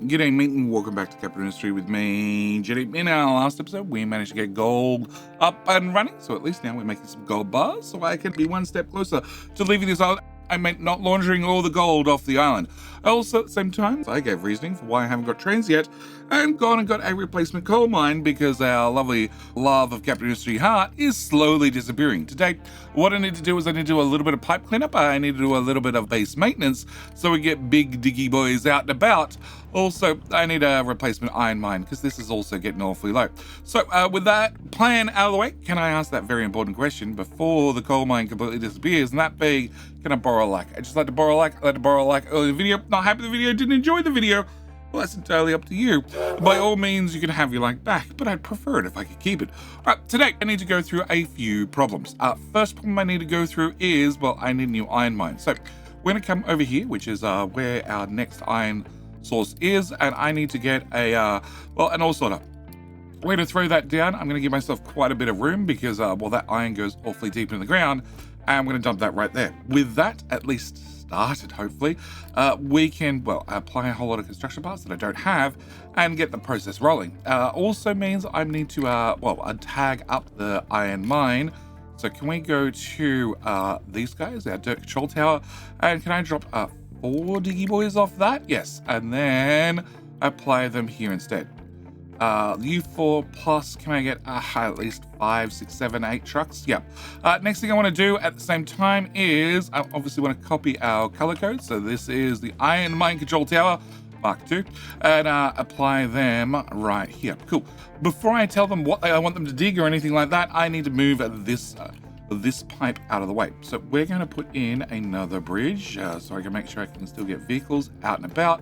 G'day mate and welcome back to Capital Industry with me, Jenny. In our last episode, we managed to get gold up and running, so at least now we're making some gold bars, so I can be one step closer to leaving this island. I meant not laundering all the gold off the island. Also, at the same time, I gave reasoning for why I haven't got trains yet, and gone and got a replacement coal mine because our lovely love of Capital Industry heart is slowly disappearing. Today, what I need to do is I need to do a little bit of pipe cleanup, I need to do a little bit of base maintenance, so we get big diggy boys out and about. Also, I need a replacement iron mine because this is also getting awfully low. So with that plan out of the way, can I ask that very important question before the coal mine completely disappears? And that being, can I borrow a like? I just like to borrow a like. I like to borrow a like early in the video. Not happy with the video, didn't enjoy the video. Well, that's entirely up to you. By all means, you can have your like back, but I'd prefer it if I could keep it. All right, today I need to go through a few problems. First problem I need to go through is, well, I need a new iron mine. So we're gonna come over here, which is where our next iron source is, and I need to get a an ore sorter. We're going to throw that down. I'm going to give myself quite a bit of room because that iron goes awfully deep in the ground, and I'm going to dump that right there. With that at least started, hopefully we can apply a whole lot of construction parts that I don't have and get the process rolling. Also means I need to tag up the iron mine. So can we go to these guys, our dirt control tower, and can I drop 4 diggy boys off that? Yes, and then apply them here instead. U4 plus, can I get at least 5, 6, 7, 8 trucks? Yep. Next thing I want to do at the same time is I obviously want to copy our color code. So this is the iron mine control tower, Mark II, and apply them right here. Cool. Before I tell them what I want them to dig or anything like that, I need to move this pipe out of the way. So we're going to put in another bridge so I can make sure I can still get vehicles out and about.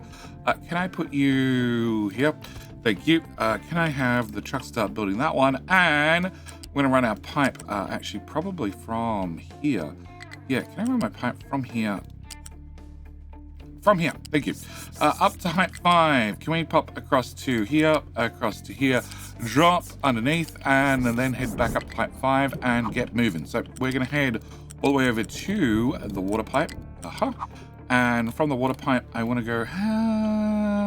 Can I put you here? Thank you. Can I have the truck start building that one? And we're going to run our pipe actually probably from here. Yeah, can I run my pipe from here? From here, thank you. Up to height 5. Can we pop across to here, drop underneath, and then head back up to height 5 and get moving. So we're going to head all the way over to the water pipe. And from the water pipe, I want to go,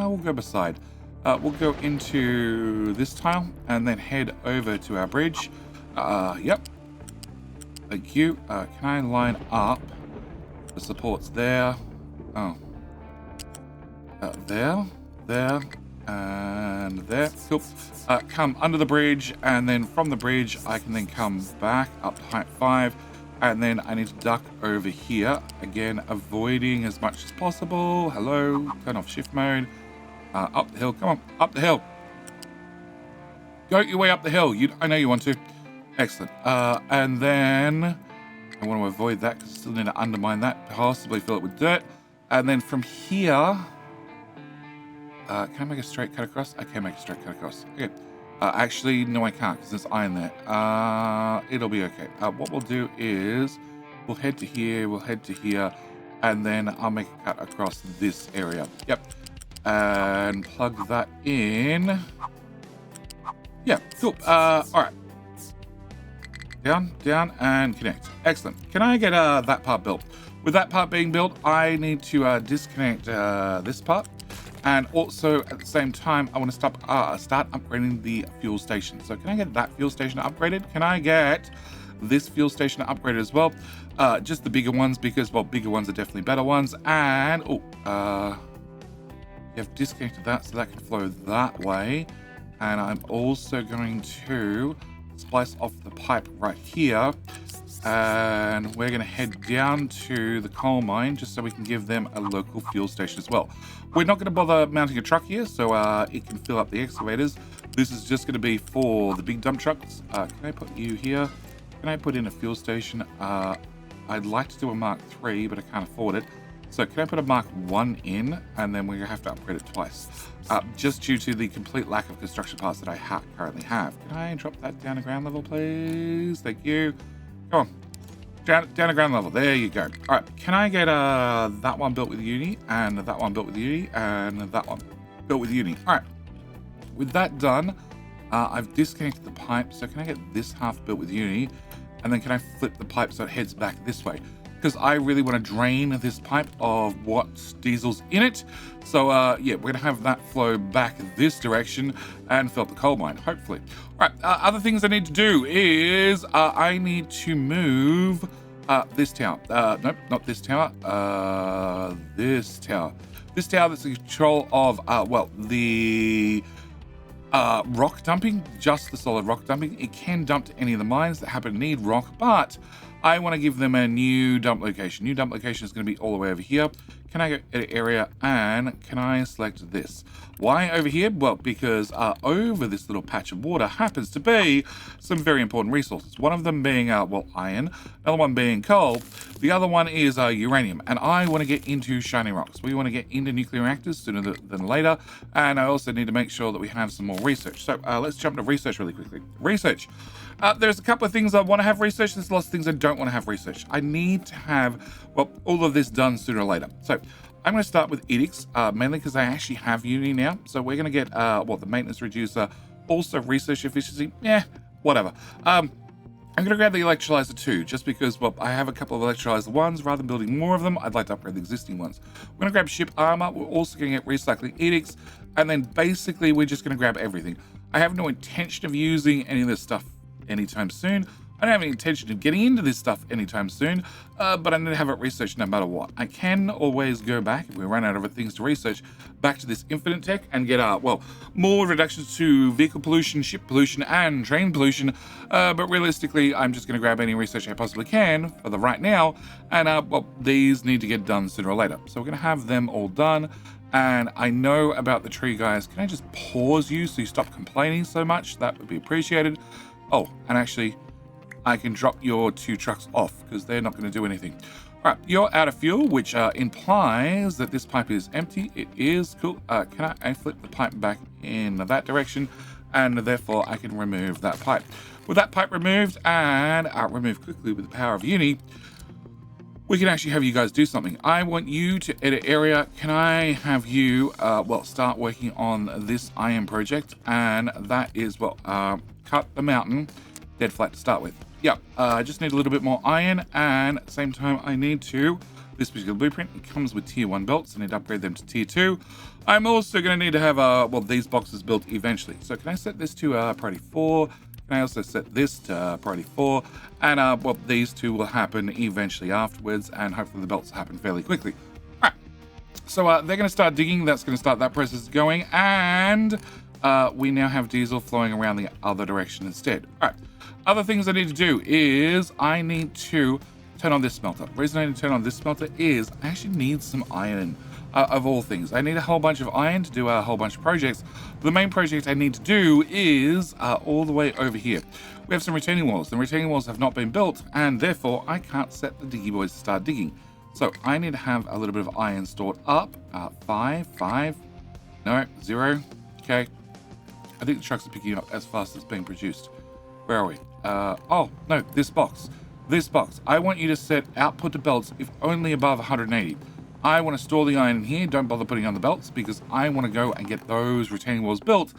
we'll go beside. We'll go into this tile and then head over to our bridge. Yep. Thank you. Can I line up the supports there? Oh. There, and there. Cool. Come under the bridge, and then from the bridge, I can then come back up to height 5, and then I need to duck over here. Again, avoiding as much as possible. Hello, turn off shift mode. Up the hill, come on, up the hill. Go your way up the hill. I know you want to. Excellent. And then I want to avoid that because I still need to undermine that, possibly fill it with dirt. And then from here, can I make a straight cut across? I can make a straight cut across. Okay. Actually, no, I can't because there's iron there. It'll be okay. What we'll do is we'll head to here, and then I'll make a cut across this area. Yep. And plug that in. Yeah, cool. All right. Down, and connect. Excellent. Can I get that part built? With that part being built, I need to disconnect this part. And also, at the same time, I want to start upgrading the fuel station. So can I get that fuel station upgraded? Can I get this fuel station upgraded as well? Just the bigger ones, because, bigger ones are definitely better ones. And, you have disconnected that, so that can flow that way. And I'm also going to splice off the pipe right here. And we're going to head down to the coal mine just so we can give them a local fuel station as well. We're not going to bother mounting a truck here, so it can fill up the excavators. This is just going to be for the big dump trucks. Can I put you here? Can I put in a fuel station? I'd like to do a Mark III, but I can't afford it. So can I put a Mark 1 in, and then we have to upgrade it twice, just due to the complete lack of construction parts that I currently have. Can I drop that down to ground level, please? Thank you. Come on. Down to ground level. There you go. All right. Can I get that one built with uni, and that one built with uni, and that one built with uni? All right. With that done, I've disconnected the pipe. So can I get this half built with uni, and then can I flip the pipe so it heads back this way? because I really want to drain this pipe of what diesel's in it. So yeah, we're gonna have that flow back this direction and fill up the coal mine, hopefully. All right, other things I need to do is I need to move this tower. Nope, not this tower. This tower. This tower that's in control of, well, the rock dumping, just the solid rock dumping. It can dump to any of the mines that happen to need rock, but I want to give them a new dump location. New dump location is going to be all the way over here. Can I go edit area and can I select this? Why over here? Well, because over this little patch of water happens to be some very important resources. One of them being, well, iron, another one being coal, the other one is uranium, and I want to get into shiny rocks. We want to get into nuclear reactors sooner than later, and I also need to make sure that we have some more research. So let's jump to research really quickly. Research. There's a couple of things I want to have research. There's lots of things I don't want to have research. I need to have, well, all of this done sooner or later. So I'm going to start with edicts, mainly because I actually have Uni now. So we're going to get, well, the maintenance reducer, also research efficiency. Yeah, whatever. I'm going to grab the electrolyzer too, just because, well, I have a couple of electrolyzer ones. Rather than building more of them, I'd like to upgrade the existing ones. We're going to grab ship armor. We're also going to get recycling edicts. And then basically, we're just going to grab everything. I have no intention of using any of this stuff anytime soon. I don't have any intention of getting into this stuff anytime soon, but I need to have it researched no matter what. I can always go back, if we run out of things to research, back to this infinite tech and get, well, more reductions to vehicle pollution, ship pollution, and train pollution. But realistically, I'm just going to grab any research I possibly can for the right now, and, well, these need to get done sooner or later. So we're going to have them all done. And I know about the tree guys. Can I just pause you so you stop complaining so much? That would be appreciated. Oh, and actually, I can drop your 2 trucks off because they're not going to do anything. All right, you're out of fuel, which implies that this pipe is empty. It is. Cool. Can I flip the pipe back in that direction? And therefore, I can remove that pipe. With that pipe removed and removed quickly with the power of Uni, we can actually have you guys do something. I want you to edit area. Can I have you, well, start working on this iron project? And that is, well, cut the mountain dead flat to start with. Yeah, I just need a little bit more iron, and at the same time, I need to, this particular blueprint, it comes with tier 1 belts. I need to upgrade them to tier 2. I'm also going to need to have, well, these boxes built eventually. So can I set this to priority 4? Can I also set this to priority 4? And, well, these two will happen eventually afterwards, and hopefully the belts happen fairly quickly. All right, so they're going to start digging. That's going to start that process going, and we now have diesel flowing around the other direction instead. All right. Other things I need to do is I need to turn on this smelter. The reason I need to turn on this smelter is I actually need some iron, of all things. I need a whole bunch of iron to do a whole bunch of projects. The main project I need to do is all the way over here. We have some retaining walls. The retaining walls have not been built, and therefore I can't set the Diggy boys to start digging. So I need to have a little bit of iron stored up. 5, no, 0. Okay. I think the trucks are picking up as fast as being produced. Where are we? Oh, no, this box. This box. I want you to set output to belts if only above 180. I want to store the iron in here. Don't bother putting on the belts because I want to go and get those retaining walls built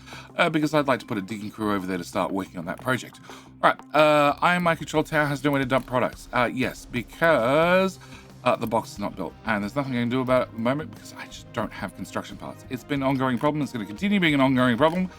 because I'd like to put a digging crew over there to start working on that project. All right, Iron Mine Control Tower has nowhere to dump products. Yes, because the box is not built. And there's nothing I can do about it at the moment because I just don't have construction parts. It's been an ongoing problem. It's going to continue being an ongoing problem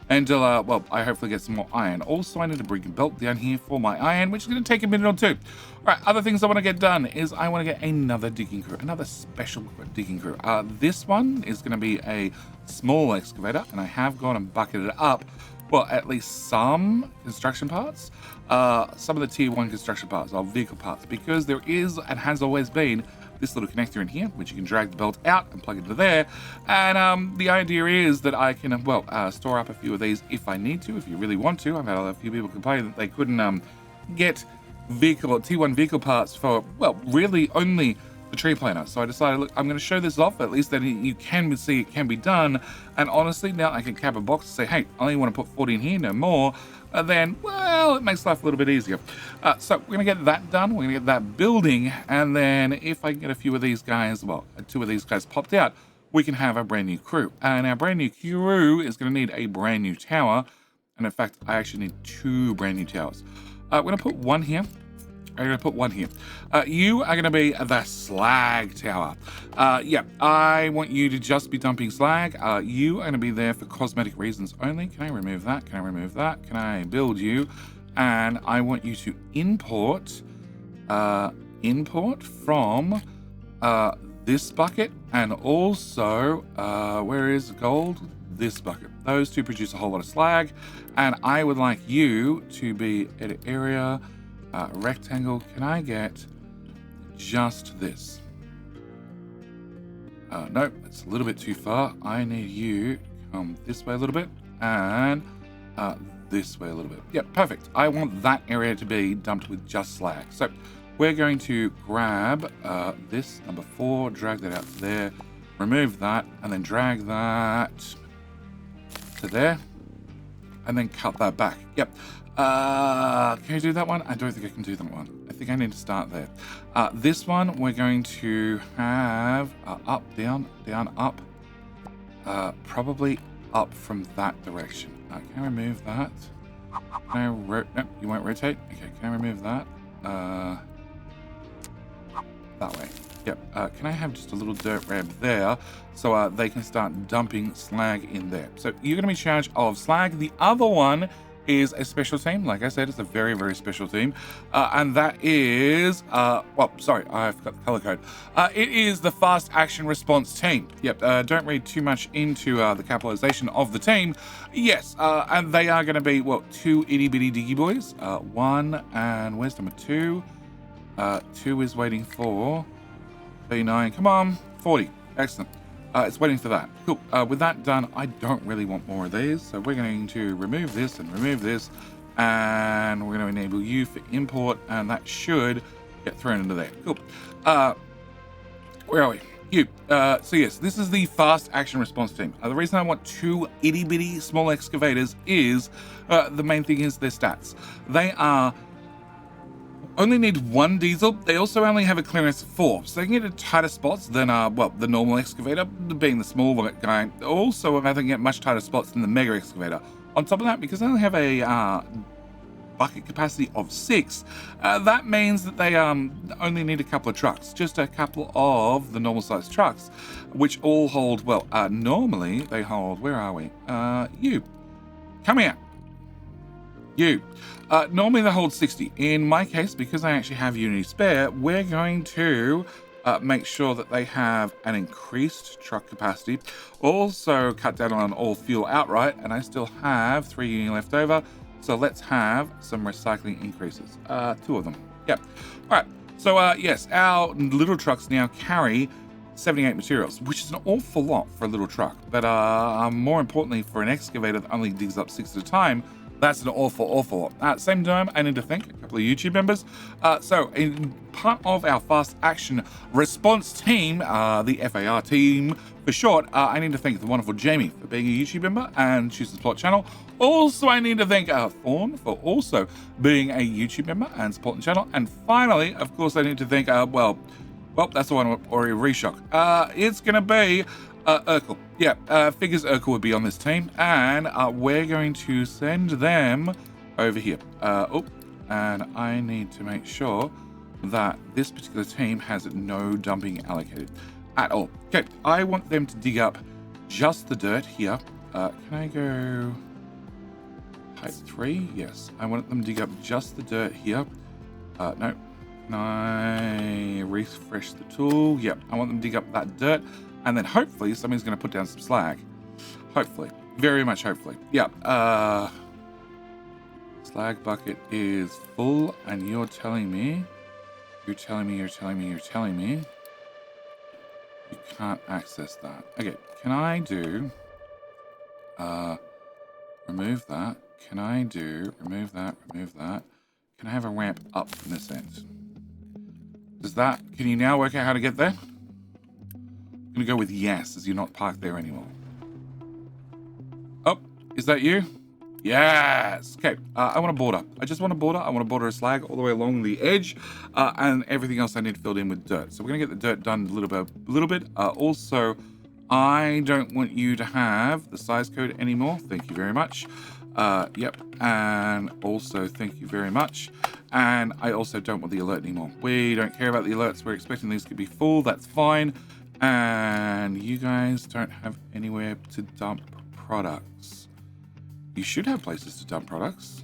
until, well, I hopefully get some more iron. Also, I need to bring a belt down here for my iron, which is going to take a minute or two. All right, other things I want to get done is I want to get another digging crew, another special digging crew. This one is going to be a small excavator, and I have gone and bucketed up, well, at least some construction parts, some of the tier 1 construction parts, or vehicle parts, because there is and has always been this little connector in here, which you can drag the belt out and plug into there. And the idea is that I can, well, store up a few of these if I need to, if you really want to. I've had a few people complain that they couldn't get vehicle, tier 1 vehicle parts for, well, really only the tree planter. So I decided, look, I'm going to show this off, at least that you can see it can be done. And honestly, now I can cap a box and say, hey, I only want to put 40 in here, no more. Then, well, it makes life a little bit easier. So we're going to get that done. We're going to get that building. And then if I can get a few of these guys, well, 2 of these guys popped out, we can have a brand new crew. And our brand new crew is going to need a brand new tower. And in fact, I actually need 2 brand new towers. We're going to put one here. I'm going to put one here. You are going to be the slag tower. Yeah, I want you to just be dumping slag. You are going to be there for cosmetic reasons only. Can I remove that? Can I remove that? Can I build you? And I want you to import from this bucket, and also where is gold? This bucket. Those two produce a whole lot of slag, and I would like you to be at area rectangle. Can I get just this? No, it's a little bit too far. I need you to come this way a little bit, and this way a little bit. Yep, perfect. I want that area to be dumped with just slag. So we're going to grab this number 4, drag that out to there, remove that, and then drag that to there, and then cut that back. Yep. Can you do that one? I don't think I can do that one. I think I need to start there. This one we're going to have up, down, down, up. Probably up from that direction. Can I remove that? Can I nope, you won't rotate. Okay, can I remove that? That way. Yep. Can I have just a little dirt ramp there so they can start dumping slag in there? So you're going to be in charge of slag. The other one is a special team. Like I said, it's a very, very special team. And that is, well, sorry, I forgot the color code. It is the fast action response team. Yep, don't read too much into the capitalization of the team. Yes, and they are going to be, well, 2 itty bitty diggy boys. 1, and where's number 2? 2 is waiting for 39. Come on, 40. Excellent. It's waiting for that. Cool. With that done, I don't really want more of these. So we're going to remove this and remove this. And we're going to enable you for import. And that should get thrown into there. Cool. Where are we? You. So yes, this is the fast action response team. The reason I want 2 itty bitty small excavators is the main thing is their stats. They are only need 1 diesel. They also only have a clearance of 4, so they can get into tighter spots than well, the normal excavator, being the small guy. Also, I think get much tighter spots than the mega excavator. On top of that, because they only have a bucket capacity of 6, that means that they only need a couple of trucks, just a couple of the normal sized trucks, which all hold, well, normally they hold, where are we? You, come here. You. Normally they hold 60. In my case, because I actually have Unity spare, we're going to make sure that they have an increased truck capacity. Also cut down on all fuel outright, and I still have 3 Uni left over. So let's have some recycling increases. 2 of them. Yep. All right. So yes, our little trucks now carry 78 materials, which is an awful lot for a little truck. But more importantly, for an excavator that only digs up 6 at a time, that's an awful lot. At the same time, I need to thank a couple of YouTube members. So, in part of our fast action response team, the FAR team for short, I need to thank the wonderful Jamie for being a YouTube member and choosing the plot channel. Also, I need to thank Thorn for also being a YouTube member and supporting the channel. And finally, of course, I need to thank, well, that's the one already reshock. It's going to be Urkel. Yeah, figures Urkel would be on this team, and we're going to send them over here. And I need to make sure that this particular team has no dumping allocated at all. Okay, I want them to dig up just the dirt here. Can I go height 3? Yes, I want them to dig up just the dirt here. No. Can I refresh the tool? Yep, I want them to dig up that dirt. And then hopefully somebody's going to put down some slag. Hopefully. Very much hopefully. Yeah. Slag bucket is full, and you're telling me you can't access that. Okay. Can I do... remove that. Can I do... Remove that. Can I have a ramp up from this end? Does that... Can you now work out how to get there? I'm gonna go with yes, as you're not parked there anymore. Oh, is that you? Yes. Okay. I want a border. I just want a border. I want a border of slag all the way along the edge, and everything else I need filled in with dirt. So we're gonna get the dirt done a little bit. Also, I don't want you to have the size code anymore. Thank you very much. Yep, and also thank you very much. And I also don't want the alert anymore. We don't care about the alerts. We're expecting these to be full. That's fine. And you guys don't have anywhere to dump products. You should have places to dump products.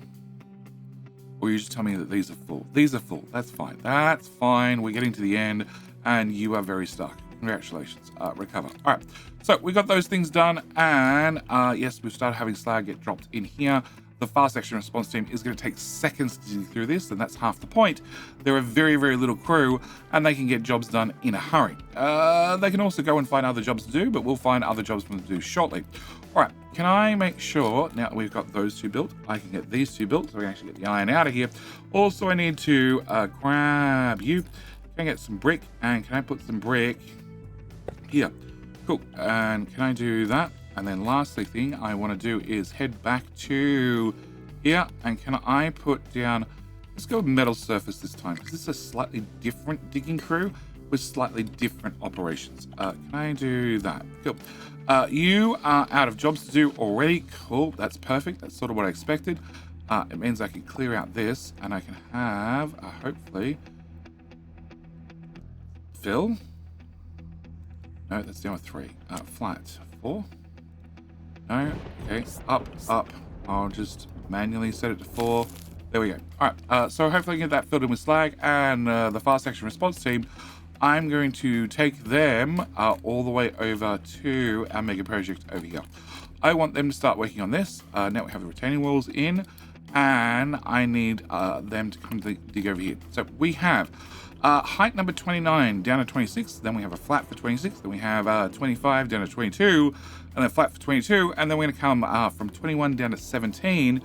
Or you just tell me that these are full. These are full. That's fine. That's fine. We're getting to the end, and you are very stuck. Congratulations. Recover. All right. So we got those things done, and yes, we've started having Slag get dropped in here. The fast action response team is going to take seconds to dig through this, and that's half the point. They're a very, very little crew, and they can get jobs done in a hurry. They can also go and find other jobs to do, but we'll find other jobs for them to do shortly. All right, can I make sure, now we've got those two built, I can get these two built, so we can actually get the iron out of here. Also, I need to grab you. Can I get some brick, and can I put some brick here? Cool, and can I do that? And then lastly thing I want to do is head back to here, and can I put down, let's go metal surface this time, because this is a slightly different digging crew with slightly different operations. Can I do that? Cool. You are out of jobs to do already. Cool, that's perfect. That's sort of what I expected. It means I can clear out this, and I can have, hopefully, fill. No, that's down with 3. Flat, 4. No, okay, up. I'll just manually set it to 4. There we go. All right, so hopefully I can get that filled in with Slag, and the fast action response team, I'm going to take them all the way over to our mega project over here. I want them to start working on this. Now we have the retaining walls in, and I need them to come dig over here. So we have height number 29 down to 26, then we have a flat for 26, then we have 25 down to 22, and then flat for 22, and then we're going to come from 21 down to 17,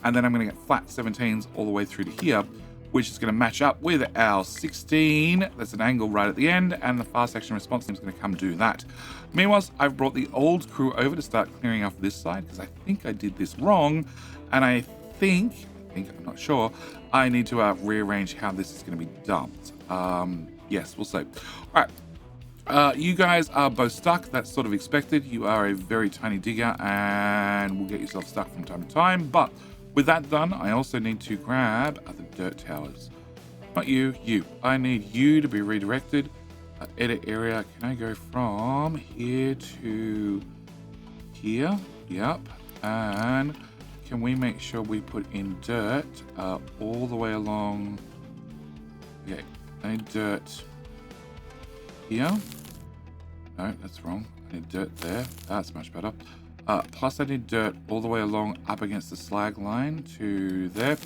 and then I'm going to get flat 17s all the way through to here, which is going to match up with our 16. There's an angle right at the end, and the fast action response team is going to come do that. Meanwhile, I've brought the old crew over to start clearing off this side, because I think I did this wrong, and I think, I'm not sure, I need to rearrange how this is going to be dumped. Yes, we'll see. All right. You guys are both stuck. That's sort of expected. You are a very tiny digger and will get yourself stuck from time to time. But with that done, I also need to grab the dirt towers. Not you, you. I need you to be redirected. Edit area. Can I go from here to here? Yep. And can we make sure we put in dirt all the way along? Okay. I need dirt here. No, that's wrong. I need dirt there. That's much better. Plus I need dirt all the way along up against the slag line to there.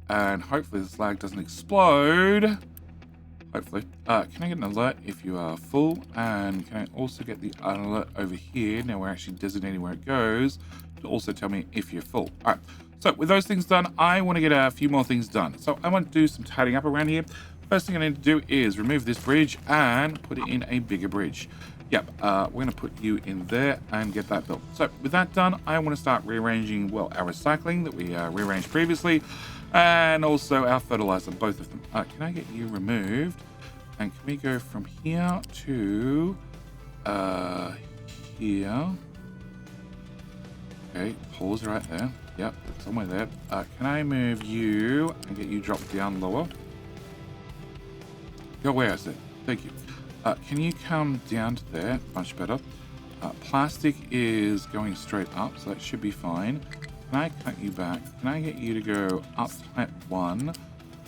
And hopefully the slag doesn't explode. Hopefully. Can I get an alert if you are full? And can I also get the alert over here? Now we're actually designating where it goes to also tell me if you're full. All right. So with those things done, I want to get a few more things done. So I want to do some tidying up around here. First thing I need to do is remove this bridge and put it in a bigger bridge. Yep, we're going to put you in there and get that built. So with that done, I want to start rearranging, well, our recycling that we rearranged previously, and also our fertilizer, both of them. Can I get you removed? And can we go from here to here? Okay, pause right there. Yep, somewhere there. Can I move you and get you dropped down lower? Go where is it? Thank you. Can you come down to there? Much better. Plastic is going straight up, so that should be fine. Can I cut you back? Can I get you to go up type 1, and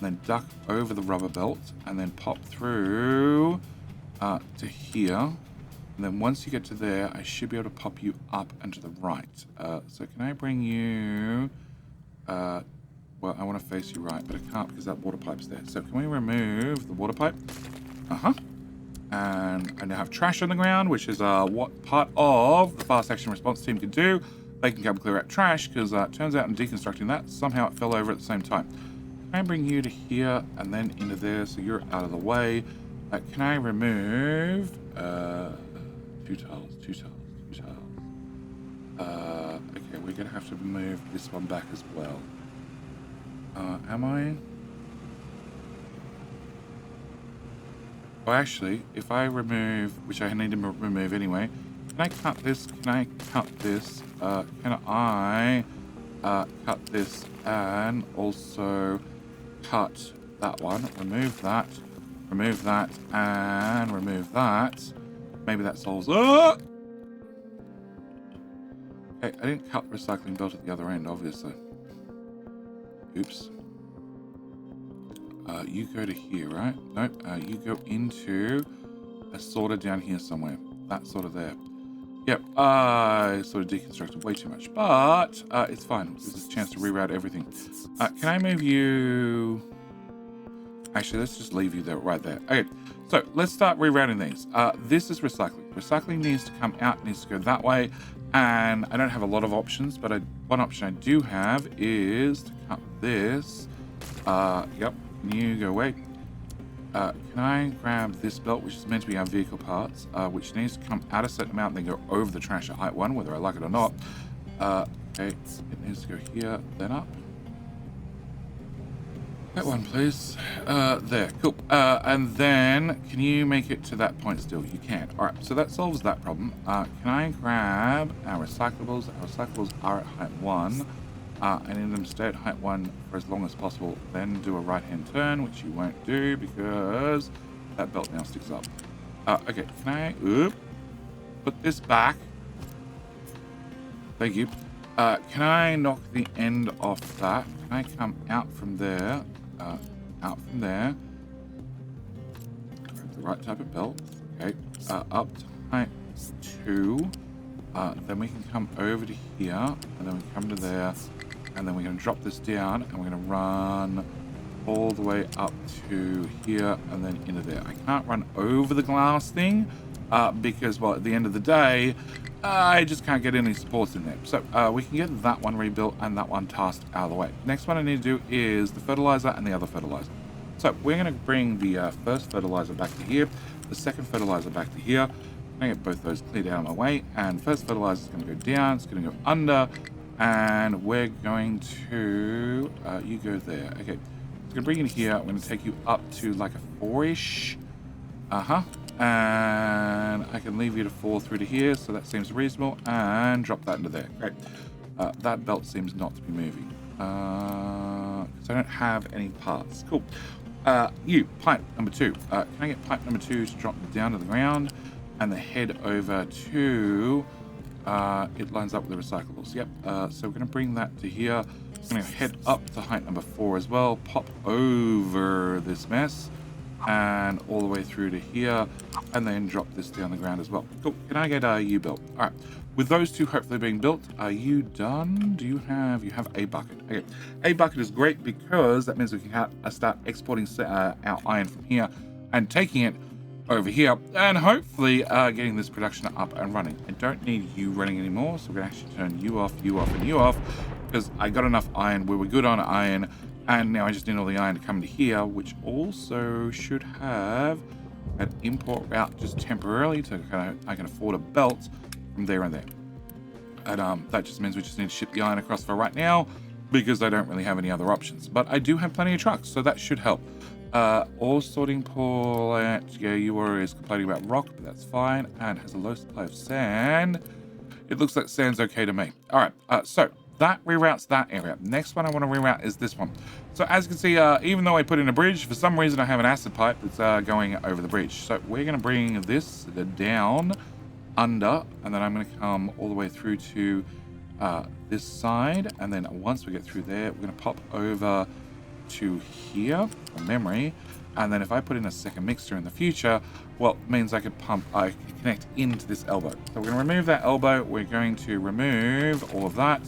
then duck over the rubber belt, and then pop through to here. And then once you get to there, I should be able to pop you up and to the right. So can I bring you... well, I want to face you right, but I can't because that water pipe's there. So can we remove the water pipe? And I now have trash on the ground, which is what part of the fast action response team can do. They can come clear out trash because it turns out in deconstructing that, somehow it fell over at the same time. Can I bring you to here and then into there so you're out of the way? Can I remove two tiles? Okay, we're going to have to move this one back as well. Am I? Oh, actually, if I remove, which I need to remove anyway, can I cut this? Can I cut this? Can I cut this and also cut that one. Remove that, and remove that. Maybe that solves. Oh! Okay, I didn't cut the recycling belt at the other end, obviously. Oops. You go to here, right? Nope. You go into a sorter down here somewhere. That sort of there. Yep. I sort of deconstructed way too much, but it's fine. This is a chance to reroute everything. Can I move you? Actually, let's just leave you there, right there. Okay. So let's start rerouting things. This is recycling. Recycling needs to come out, needs to go that way. And I don't have a lot of options, but one option I do have is to cut this. Yep. You go away. Can I grab this belt, which is meant to be our vehicle parts, which needs to come out a certain amount and then go over the trash at height 1, whether I like it or not. Okay, it needs to go here, then up. That one, please. There, cool. And then, can you make it to that point still? You can. All right, so that solves that problem. Can I grab our recyclables? Our recyclables are at height 1. I need them to stay at height 1 for as long as possible, then do a right-hand turn, which you won't do because that belt now sticks up. Okay, can I put this back? Thank you. Can I knock the end off that? Can I come out from there? Out from there. Grab the right type of belt. Okay. Up to height 2. Then we can come over to here, and then we come to there. And then we're going to drop this down and we're going to run all the way up to here and then into there. I can't run over the glass thing because, well, at the end of the day, I just can't get any supports in there. So we can get that one rebuilt and that one tasked out of the way. Next one I need to do is the fertilizer and the other fertilizer. So we're going to bring the first fertilizer back to here, the second fertilizer back to here. I'm going to get both those cleared out of my way. And first fertilizer is going to go down, it's going to go under. And we're going to, you go there. Okay, I'm going to bring you in here. I'm going to take you up to like a 4-ish. And I can leave you to 4 through to here. So that seems reasonable. And drop that into there. Great. That belt seems not to be moving. Because I don't have any parts. Cool. You, pipe number 2. Can I get pipe number 2 to drop down to the ground? And then head over to... it lines up with the recyclables. Yep. So we're going to bring that to here. I'm going to head up to height number 4 as well. Pop over this mess. And all the way through to here. And then drop this down the ground as well. Cool. Can I get a U-built? Alright. With those two hopefully being built, are you done? Do you have... You have a bucket. Okay. A bucket is great because that means we can start exporting our iron from here and taking it over here and hopefully getting this production up and running. I don't need you running anymore, so we're going to actually turn you off, and you off because I got enough iron. We were good on iron, and now I just need all the iron to come to here, which also should have an import route just temporarily to I can afford a belt from there and there. And that just means we just need to ship the iron across for right now because I don't really have any other options. But I do have plenty of trucks, so that should help. Ore sorting plant, yeah, you are is complaining about rock, but that's fine, and has a low supply of sand. It looks like sand's okay to me. All right, so that reroutes that area. Next one I want to reroute is this one. So as you can see, even though I put in a bridge, for some reason I have an acid pipe that's going over the bridge. So we're going to bring this down under, and then I'm going to come all the way through to this side, and then once we get through there, we're going to pop over to here from memory, and then if I put in a second mixer in the future, well, it means I can connect into this elbow. So we're going to remove that elbow, we're going to remove all of that,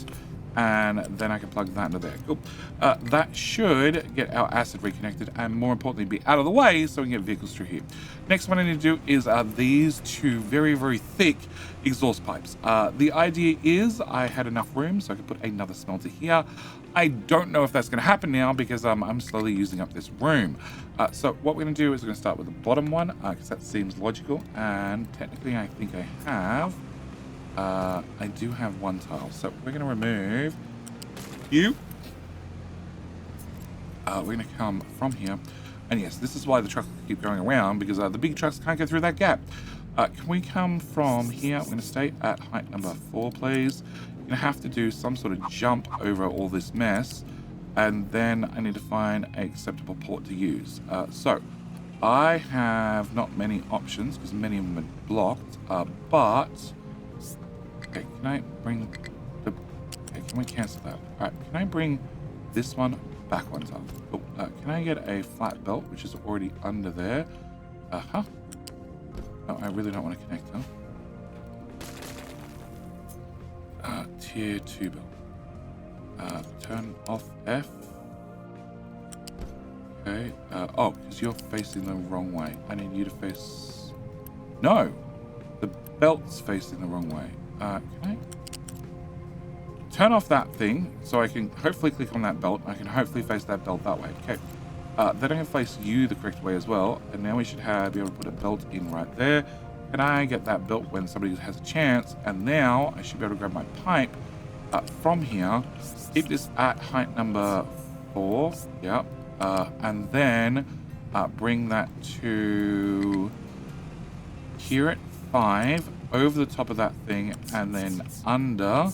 and then I can plug that into there. Cool. That should get our acid reconnected and more importantly be out of the way so we can get vehicles through here. Next one I need to do is these two very, very thick exhaust pipes. The idea is I had enough room so I could put another smelter here. I don't know if that's going to happen now because I'm slowly using up this room. So what we're going to do is we're going to start with the bottom one because that seems logical, and technically I think I have I do have one tile, so we're going to remove you. We're going to come from here, and yes, this is why the trucks keep going around, because the big trucks can't get through that gap. Can we come from here? I'm going to stay at height number 4, please. You're going to have to do some sort of jump over all this mess. And then I need to find an acceptable port to use. So I have not many options because many of them are blocked. But okay, can I bring the? Okay, can we cancel that? All right, can I bring this one back one time? Oh, can I get a flat belt which is already under there? No, I really don't want to connect them. Tier 2 belt. Turn off F. Okay. Oh, because you're facing the wrong way. I need you to face... No! The belt's facing the wrong way. Can I... Turn off that thing so I can hopefully click on that belt. I can hopefully face that belt that way. Okay. Then I'm going to face you the correct way as well. And now we should be able to put a belt in right there. Can I get that belt when somebody has a chance? And now I should be able to grab my pipe from here. Keep this at height number 4. Yep. And then bring that to here at 5. Over the top of that thing. And then under.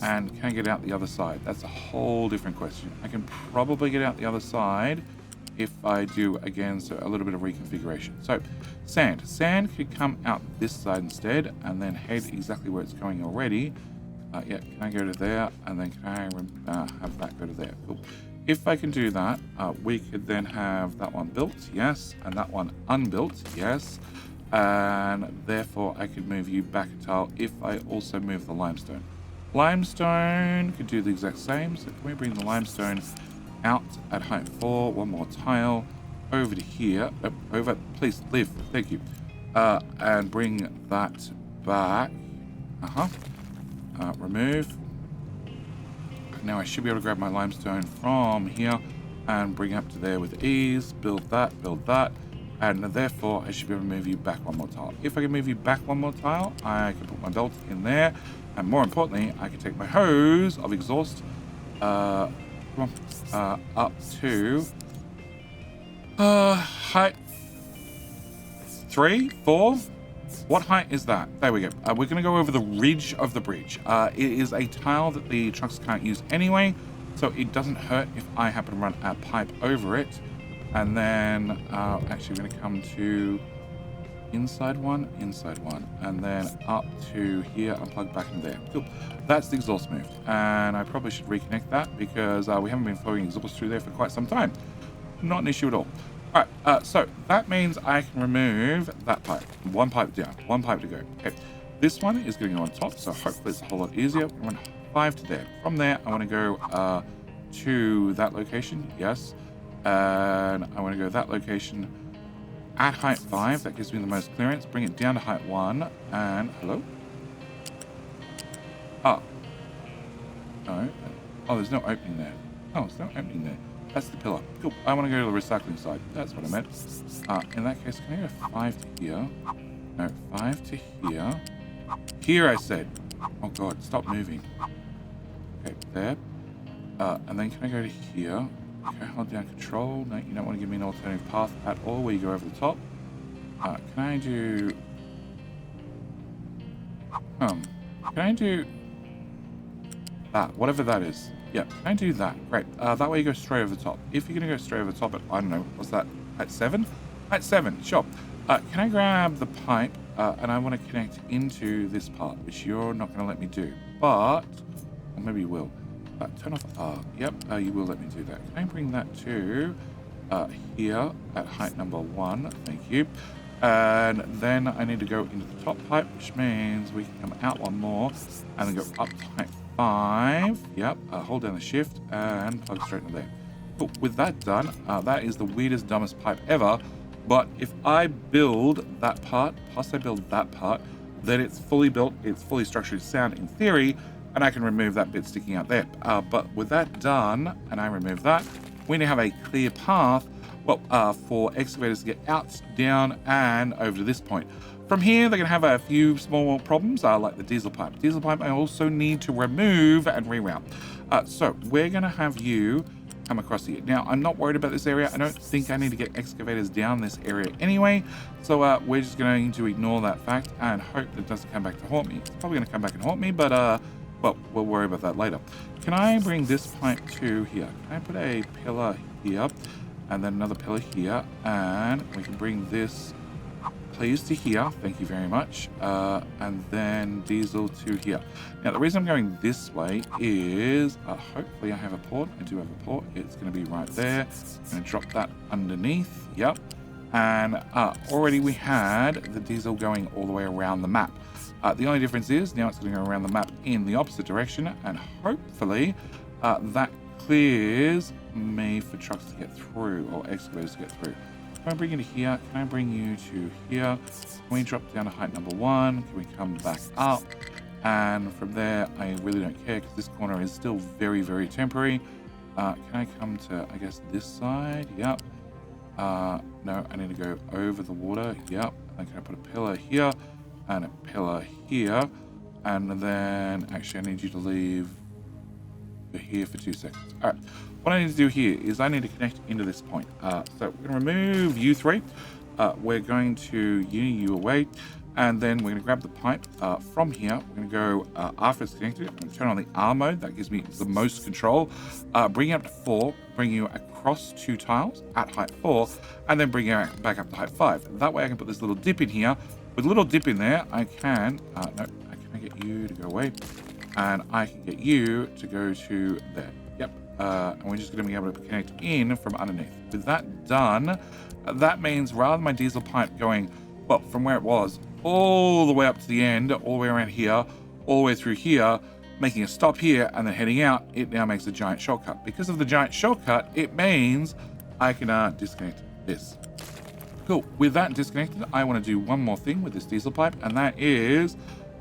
And can I get out the other side? That's a whole different question. I can probably get out the other side if I do, again, so a little bit of reconfiguration. So, sand. Sand could come out this side instead and then head exactly where it's going already. Yeah, can I go to there? And then can I have that go to there? Cool. If I can do that, we could then have that one built, yes, and that one unbuilt, yes. And therefore, I could move you back a tile if I also move the limestone. Limestone could do the exact same. So can we bring the limestone out at height 4, one more tile, over to here, over, please, live, thank you, and bring that back, remove. Now I should be able to grab my limestone from here and bring it up to there with ease, build that, and therefore I should be able to move you back one more tile. If I can move you back one more tile, I can put my belt in there, and more importantly, I can take my hose of exhaust, up to height 3, 4. What height is that? There we go. We're going to go over the ridge of the bridge. It is a tile that the trucks can't use anyway, so it doesn't hurt if I happen to run a pipe over it. And then actually we're going to come to inside one, and then up to here and plug back in there. Cool. That's the exhaust moved, and I probably should reconnect that because we haven't been flowing exhaust through there for quite some time. Not an issue at all. All right, so that means I can remove that pipe. One pipe down, one pipe to go. Okay, this one is going to go on top, so hopefully it's a whole lot easier. I want 5 to there. From there, I want to go to that location, yes, and I want to go that location at height 5. That gives me the most clearance. Bring it down to height 1, and hello. Oh, no. Oh, there's no opening there. Oh, there's no opening there. That's the pillar. Cool. I want to go to the recycling side. That's what I meant. In that case, can I go 5 to here? No, 5 to here. Here, I said. Oh, God. Stop moving. Okay, there. And then can I go to here? Okay, hold down control. No, you don't want to give me an alternative path at all where you go over the top. Can I do... Can I do... that? Whatever that is. Yeah, can I do that? Great. That way you go straight over the top. If you're going to go straight over the top at, I don't know, what's that? At 7? At 7, sure. Can I grab the pipe, and I want to connect into this part, which you're not going to let me do. But, or maybe you will. Turn off, yep, you will let me do that. Can I bring that to here at height number 1? Thank you. And then I need to go into the top pipe, which means we can come out one more and then go up to height 5. Yep, hold down the shift and plug straight into there. Cool. With that done, that is the weirdest, dumbest pipe ever. But if I build that part, plus I build that part, then it's fully built, it's fully structurally sound in theory, and I can remove that bit sticking out there. But with that done, and I remove that, we now have a clear path, well, for excavators to get out, down, and over to this point. From here, they're going to have a few small problems, like the diesel pipe. Diesel pipe I also need to remove and reroute. So we're going to have you come across here. Now, I'm not worried about this area. I don't think I need to get excavators down this area anyway. So we're just going to ignore that fact and hope that it doesn't come back to haunt me. It's probably going to come back and haunt me, but well, we'll worry about that later. Can I bring this pipe to here? Can I put a pillar here and then another pillar here? And we can bring this, please, to here. Thank you very much. And then diesel to here. Now, the reason I'm going this way is hopefully I have a port. I do have a port. It's going to be right there. I'm going to drop that underneath. Yep. And already we had the diesel going all the way around the map. The only difference is now it's going to go around the map in the opposite direction, and hopefully that clears me for trucks to get through, or excavators to get through. Can I bring you to here? Can I bring you to here? Can we drop down to height number 1? Can we come back up? And from there, I really don't care because this corner is still very, very temporary. Can I come to, I guess, this side? Yep. No, I need to go over the water. Yep. And can I put a pillar here and a pillar here? And then, actually, I need you to leave here for 2 seconds. All right. What I need to do here is I need to connect into this point. So we're going to remove you 3. We're going to uni you away. And then we're going to grab the pipe from here. We're going to go, after it's connected, I'm going to turn on the R mode. That gives me the most control. Bring it up to 4. Bring you across 2 tiles at height 4. And then bring you back up to height 5. That way I can put this little dip in here. With a little dip in there, I can... no, I can get you to go away. And I can get you to go to there. Yep. And we're just going to be able to connect in from underneath. With that done, that means rather than my diesel pipe going, well, from where it was, all the way up to the end, all the way around here, all the way through here, making a stop here and then heading out, it now makes a giant shortcut. Because of the giant shortcut, it means I can disconnect this. Cool. With that disconnected, I want to do one more thing with this diesel pipe, and that is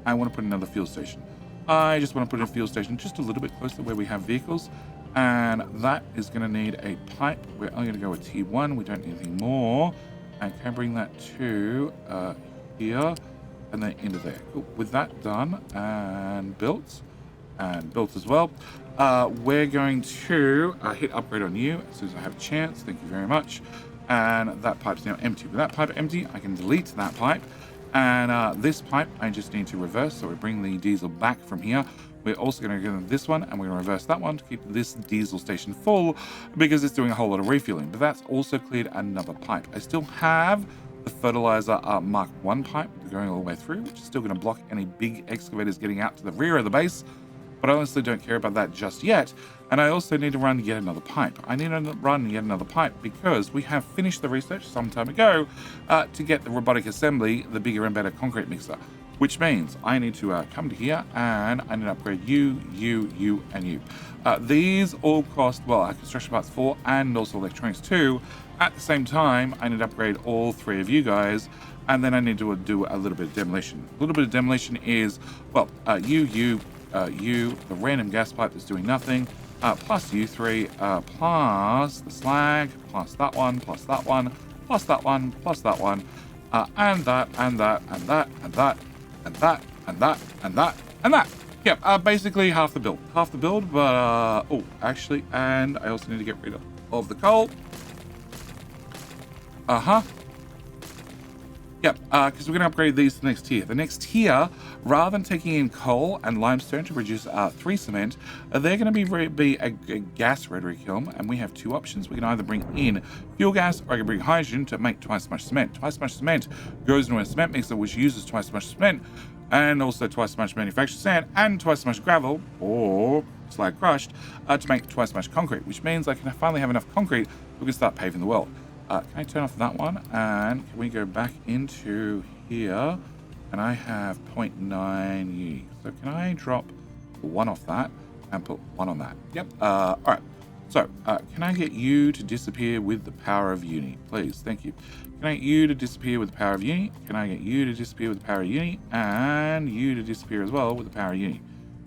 I want to put another fuel station. I just want to put a fuel station just a little bit closer where we have vehicles, and that is going to need a pipe. We're only going to go with T1. We don't need anything more. And can I bring that to here and then into there? Cool. With that done and built as well, we're going to hit upgrade on you as soon as I have a chance. Thank you very much. And that pipe's now empty. With that pipe empty, I can delete that pipe. And this pipe, I just need to reverse. So we bring the diesel back from here. We're also going to go to this one, and we're going to reverse that one to keep this diesel station full because it's doing a whole lot of refueling. But that's also cleared another pipe. I still have the fertilizer Mark 1 pipe going all the way through, which is still going to block any big excavators getting out to the rear of the base. But I honestly don't care about that just yet. And I also need to run yet another pipe. I need to run yet another pipe because we have finished the research some time ago to get the robotic assembly, the bigger and better concrete mixer. Which means I need to come to here and I need to upgrade you, and you. These all cost, well, construction parts 4 and also electronics 2. At the same time, I need to upgrade all 3 of you guys. And then I need to do a little bit of demolition. A little bit of demolition is, well, you, the random gas pipe that's doing nothing, plus you 3, plus the slag, plus that one, plus that one, plus that one, plus that one, and that, and that, and that, and that, and that, and that, and that, and that. Yep, basically half the build. Half the build, but, oh, actually, and I also need to get rid of the coal. Yep, because we're going to upgrade these to the next tier. The next tier, rather than taking in coal and limestone to produce 3 cement, they're going to be a gas rotary kiln, and we have 2 options. We can either bring in fuel gas, or I can bring hydrogen to make twice as much cement. Twice as much cement goes into a cement mixer, which uses twice as much cement, and also twice as much manufactured sand, and twice as much gravel, or slag crushed, to make twice as much concrete, which means I can finally have enough concrete we can start paving the world. Can I turn off that one? And can we go back into here? And I have 0.9 U. So can I drop 1 off that and put 1 on that? Yep. All right. So can I get you to disappear with the power of uni? Please. Thank you. Can I get you to disappear with the power of uni? Can I get you to disappear with the power of uni? And you to disappear as well with the power of uni.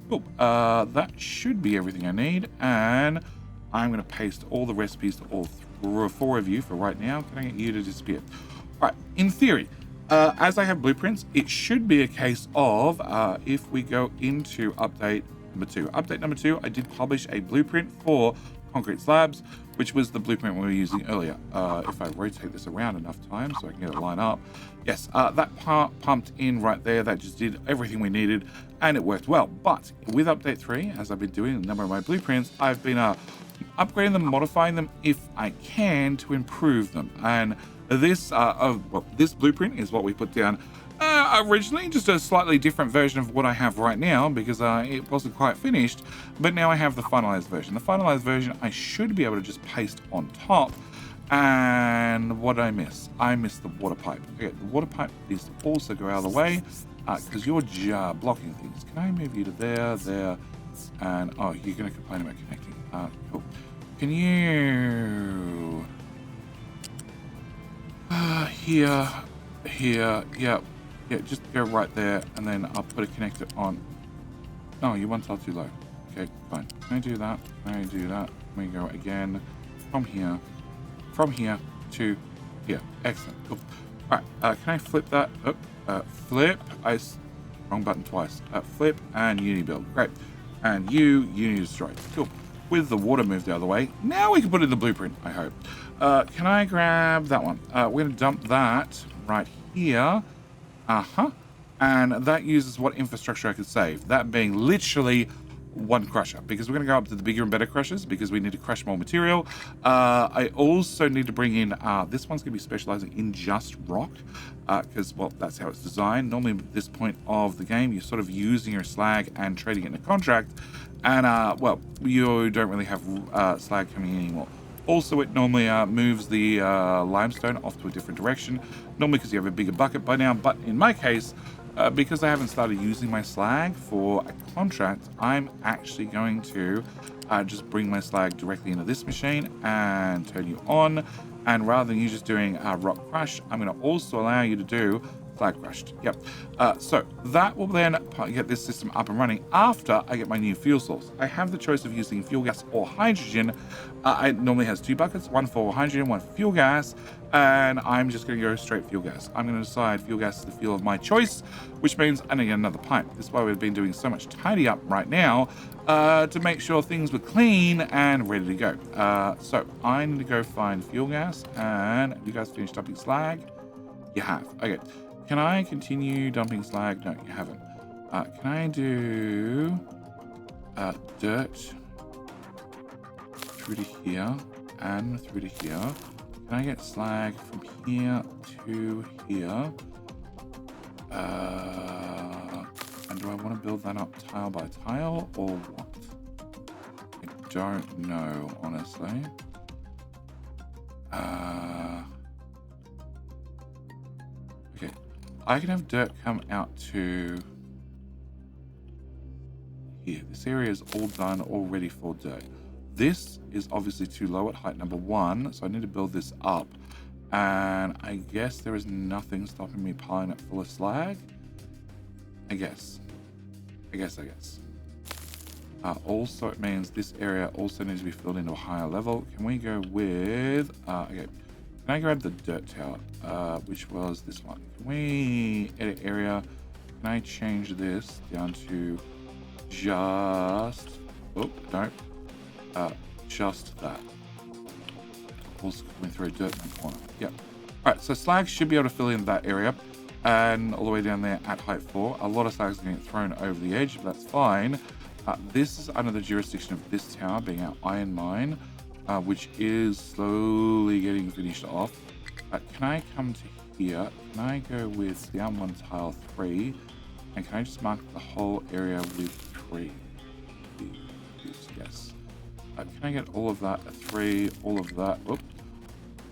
Cool. That should be everything I need. And I'm going to paste all the recipes to all 4 of you for right now. Can I get you to disappear? All right. In theory, as I have blueprints, it should be a case of if we go into update number 2. Update number 2, I did publish a blueprint for concrete slabs, which was the blueprint we were using earlier. If I rotate this around enough times so I can get it line up. Yes, that part pumped in right there. That just did everything we needed, and it worked well. But with update 3, as I've been doing a number of my blueprints, I've been upgrading them, modifying them if I can to improve them. And this this blueprint is what we put down originally, just a slightly different version of what I have right now, because it wasn't quite finished. But now I have the finalized version. The finalized version I should be able to just paste on top. And what did I miss? I missed the water pipe. Okay, the water pipe needs to also go out of the way, because you're blocking things. Can I move you to there, and oh, you're going to complain about connecting. Cool. Can you here, yeah, just go right there, and then I'll put a connector on. No, you one tile too low. Okay, fine. Can I do that? Can I do that? Let me go again from here to here. Excellent. Cool. All right. Can I flip that? Flip. Wrong button twice. Flip and uni build. Great. And uni destroyed. Cool. With the water moved out of the way, now we can put it in the blueprint, I hope. Can I grab that one? We're going to dump that right here. And that uses what infrastructure I could save. That being literally one crusher, because we're going to go up to the bigger and better crushers because we need to crush more material. I also need to bring in, this one's going to be specializing in just rock, because, well, that's how it's designed. Normally at this point of the game, you're sort of using your slag and trading it in a contract, and, well, you don't really have slag coming in anymore. Also, it normally moves the limestone off to a different direction, normally because you have a bigger bucket by now, but in my case, because I haven't started using my slag for a contract, I'm actually going to just bring my slag directly into this machine and turn you on. And rather than you just doing rock crush, I'm going to also allow you to do slag crushed. Yep. So that will then get this system up and running after I get my new fuel source. I have the choice of using fuel gas or hydrogen. It normally has 2 buckets, one for hydrogen, one for fuel gas, and I'm just going to go straight fuel gas. I'm going to decide fuel gas is the fuel of my choice, which means I need another pipe. This is why we've been doing so much tidy up right now, to make sure things were clean and ready to go. So I need to go find fuel gas, and you guys finished dumping slag? You have. Okay. Can I continue dumping slag? No, you haven't. Can I do dirt through to here and through to here? Can I get slag from here to here? And do I want to build that up tile by tile or what? I don't know, honestly. Okay. I can have dirt come out to here. This area is all done, all ready for dirt. This is obviously too low at height number 1, so I need to build this up. And I guess there is nothing stopping me piling it full of slag. I guess. Also, it means this area also needs to be filled into a higher level. Can we go with... okay. Can I grab the dirt tower, which was this one? Can we edit area? Can I change this down to just... Oh, no. Just that. Also coming through dirt in the corner. Yep. Alright, so slag should be able to fill in that area. And all the way down there at height 4. A lot of slag is going to get thrown over the edge, but that's fine. This is under the jurisdiction of this tower, being our iron mine, which is slowly getting finished off. Can I come to here? Can I go with down 1 tile 3? And can I just mark the whole area with 3? Yes. Can I get all of that a 3? All of that. Whoop.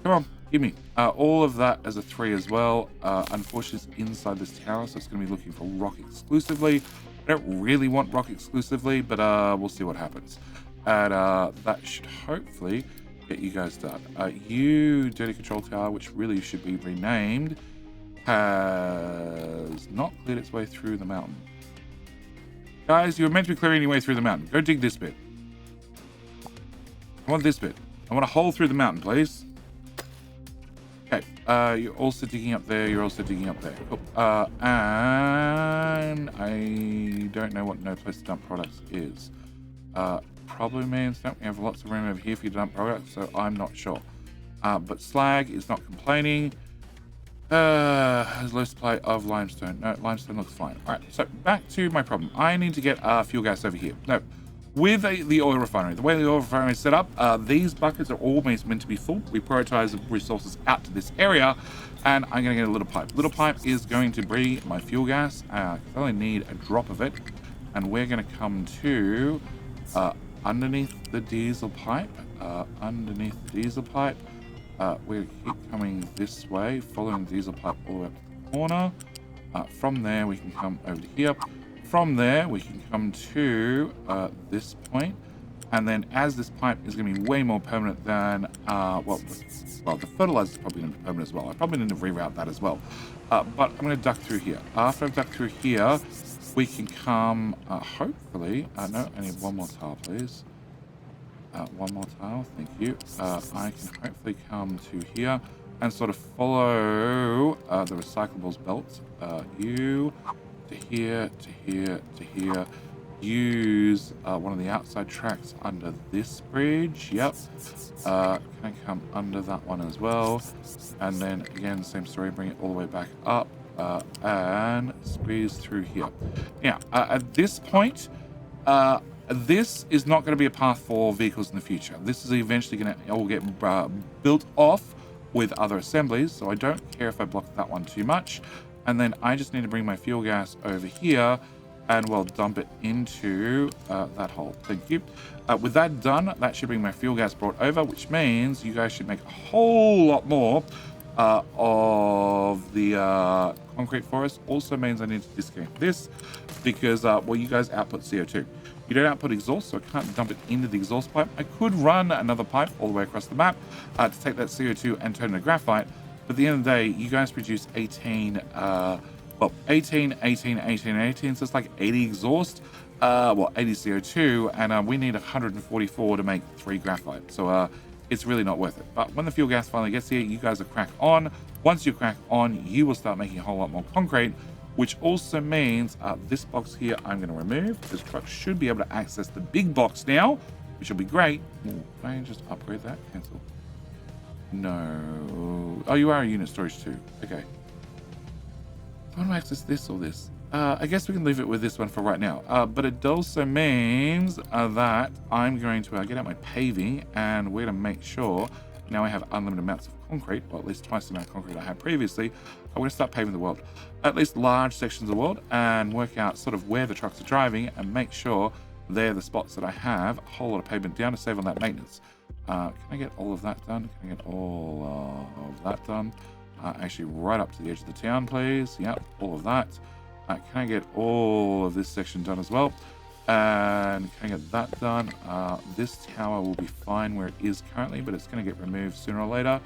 Come on, give me. All of that as a 3 as well. Unfortunately, it's inside this tower, so it's going to be looking for rock exclusively. I don't really want rock exclusively, but we'll see what happens. And that should hopefully get you guys done. You dirty control tower, which really should be renamed, has not cleared its way through the mountain. Guys, you were meant to be clearing your way through the mountain. Go dig this bit. I want this bit. I want a hole through the mountain, please. Okay. You're also digging up there. You're also digging up there. Cool. And I don't know what no place to dump products is. probably means that we have lots of room over here for you to dump products, so I'm not sure. But Slag is not complaining. Has low supply of limestone. No, limestone looks fine. All right, so back to my problem. I need to get fuel gas over here. No, with the oil refinery, the way the oil refinery is set up, these buckets are always meant to be full. We prioritize the resources out to this area, and I'm going to get a little pipe. Little pipe is going to bring my fuel gas. I only need a drop of it, and we're going to come to underneath the diesel pipe. Underneath the diesel pipe. We'll keep coming this way, following the diesel pipe all the way up to the corner. From there, we can come over to here. From there, we can come to this point. And then as this pipe is going to be way more permanent than, well, the fertilizer is probably going to be permanent as well. I probably need to reroute that as well. But I'm going to duck through here. After I've ducked through here, we can come, hopefully, no, I need one more tile, please. One more tile, thank you. I can hopefully come to here and sort of follow the recyclables belt. You to here, to here, to here. Use one of the outside tracks under this bridge. Yep. Can I come under that one as well? And then again, same story, bring it all the way back up and squeeze through here. Now, at this point, this is not going to be a path for vehicles in the future. This is eventually going to all get built off with other assemblies, so I don't care if I block that one too much. And then I just need to bring my fuel gas over here and, well, dump it into that hole. Thank you. With that done, that should bring my fuel gas brought over, which means you guys should make a whole lot more of the concrete for us. Also means I need to disconnect this because, well, you guys output CO2. You don't output exhaust, so I can't dump it into the exhaust pipe. I could run another pipe all the way across the map to take that CO2 and turn it into graphite. But at the end of the day, you guys produce 18, well, 18, 18, 18, 18. So it's like 80 exhaust, well, 80 CO2, and we need 144 to make 3 graphite. So it's really not worth it. But when the fuel gas finally gets here, you guys will crack on. Once you crack on, you will start making a whole lot more concrete, which also means this box here I'm going to remove. This truck should be able to access the big box now, which will be great. Ooh, can I just upgrade that? Cancel. No. Oh, you are a unit storage too. Okay. I want to access this or this. I guess we can leave it with this one for right now. But it also means that I'm going to get out my paving, and we're going to make sure now I have unlimited amounts of concrete, or at least twice the amount of concrete I had previously. I'm going to start paving the world, at least large sections of the world, and work out sort of where the trucks are driving and make sure they're the spots that I have a whole lot of pavement down to save on that maintenance. Can I get all of that done? Can I get all of that done? Actually, right up to the edge of the town, please. Yep, all of that. Can I get all of this section done as well? And can I get that done? This tower will be fine where it is currently, but it's going to get removed sooner or later.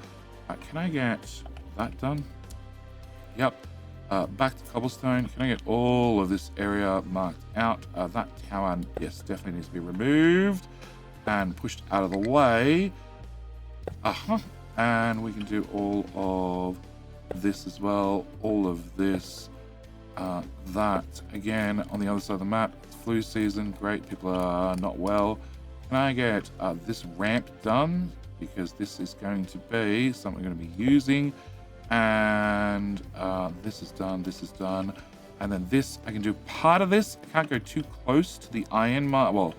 Can I get that done? Yep. Back to cobblestone. Can I get all of this area marked out? That tower, yes, definitely needs to be removed and pushed out of the way. And we can do all of this as well. All of this. That, again, on the other side of the map. It's flu season. Great. People are not well. Can I get this ramp done? Because this is going to be something we're going to be using. And this is done. This is done. And then this, I can do part of this. I can't go too close to the iron mine. Well,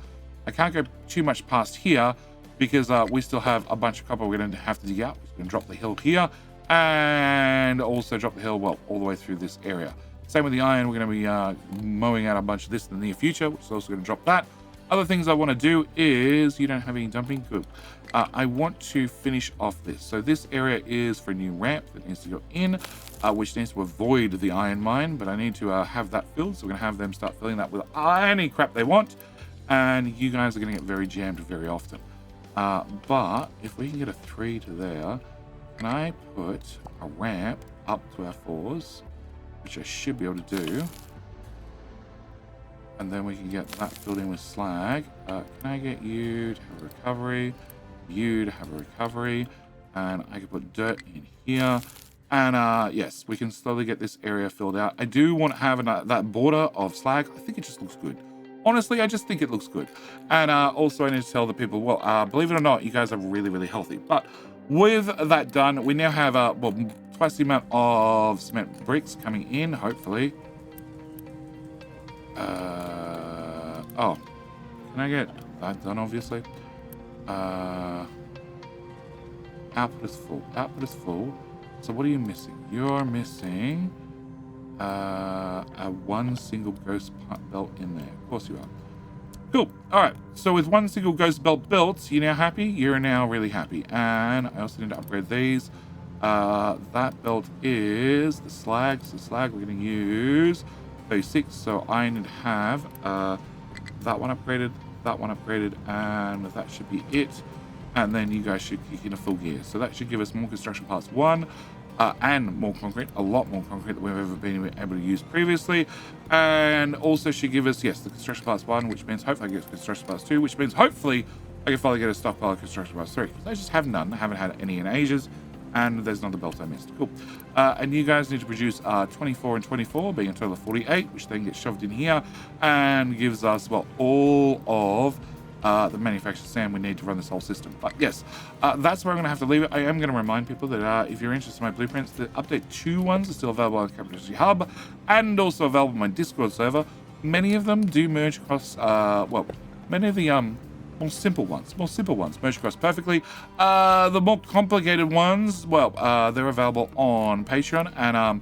I can't go too much past here because we still have a bunch of copper we're going to have to dig out. We're going to drop the hill here and also drop the hill, well, all the way through this area. Same with the iron. We're going to be mowing out a bunch of this in the near future, which is also going to drop that. Other things I want to do is, you don't have any dumping? Good. I want to finish off this. So this area is for a new ramp that needs to go in, which needs to avoid the iron mine, but I need to have that filled. So we're going to have them start filling that with any crap they want. And you guys are going to get very jammed very often. But if we can get a 3 to there, can I put a ramp up to our 4s, which I should be able to do. And then we can get that filled in with slag. Can I get you to have a recovery? You to have a recovery. And I can put dirt in here. And yes, we can slowly get this area filled out. I do want to have that border of slag. I think it just looks good. honestly, I just think it looks good. And also I need to tell the people, well, believe it or not, you guys are really, really healthy. But with that done, we now have, well, twice the amount of cement bricks coming in, hopefully. Oh, can I get that done, obviously? Output is full. Output is full. So what are you missing? You're missing a one single ghost belt in there. Of course you are. Cool. All right. So with one single ghost belt built, you're now happy? You're now really happy. And I also need to upgrade these. That belt is the slag. So slag we're going to use 36. So I need to have that one upgraded, and that should be it. And then you guys should kick in a full gear. So that should give us more construction parts 1 and more concrete, a lot more concrete than we've ever been able to use previously. And also should give us, yes, the construction parts 1, which means hopefully I get construction parts 2, which means hopefully I can finally get a stockpile of construction parts 3. Because I just have none. I haven't had any in ages. And there's another belt I missed. Cool. And you guys need to produce 24 and 24, being a total of 48, which then gets shoved in here and gives us, well, all of the manufactured sand we need to run this whole system. But yes, that's where I'm going to have to leave it. I am going to remind people that if you're interested in my blueprints, the update 2 ones are still available on the Capital Industry Hub and also available on my Discord server. Many of them do merge across, well, many of the more simple ones merge across perfectly. The more complicated ones, well, they're available on Patreon, and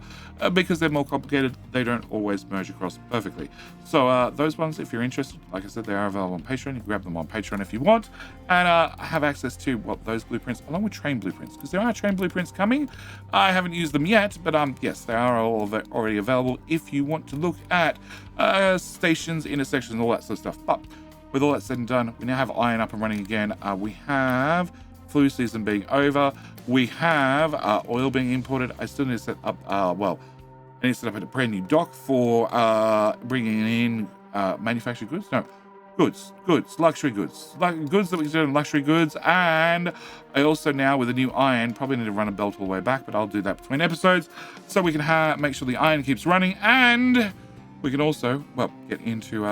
because they're more complicated, they don't always merge across perfectly. So those ones, if you're interested, like I said, they are available on Patreon. You can grab them on Patreon if you want, and have access to, well, those blueprints along with train blueprints, because there are train blueprints coming. I haven't used them yet, but yes, they are all already available if you want to look at stations, intersections, and all that sort of stuff. But with all that said and done, we now have iron up and running again. We have flu season being over. We have oil being imported. I still need to set up, well, I need to set up a brand new dock for bringing in manufactured goods. No, goods, luxury goods. Goods that we can do in luxury goods. And I also now, with the new iron, probably need to run a belt all the way back, but I'll do that between episodes so we can make sure the iron keeps running. And we can also, well, get into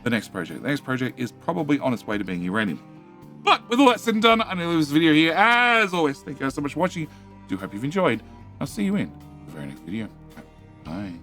the next project. The next project is probably on its way to being uranium. But with all that said and done, I'm going to leave this video here. As always, thank you guys so much for watching. I do hope you've enjoyed. I'll see you in the very next video. Bye.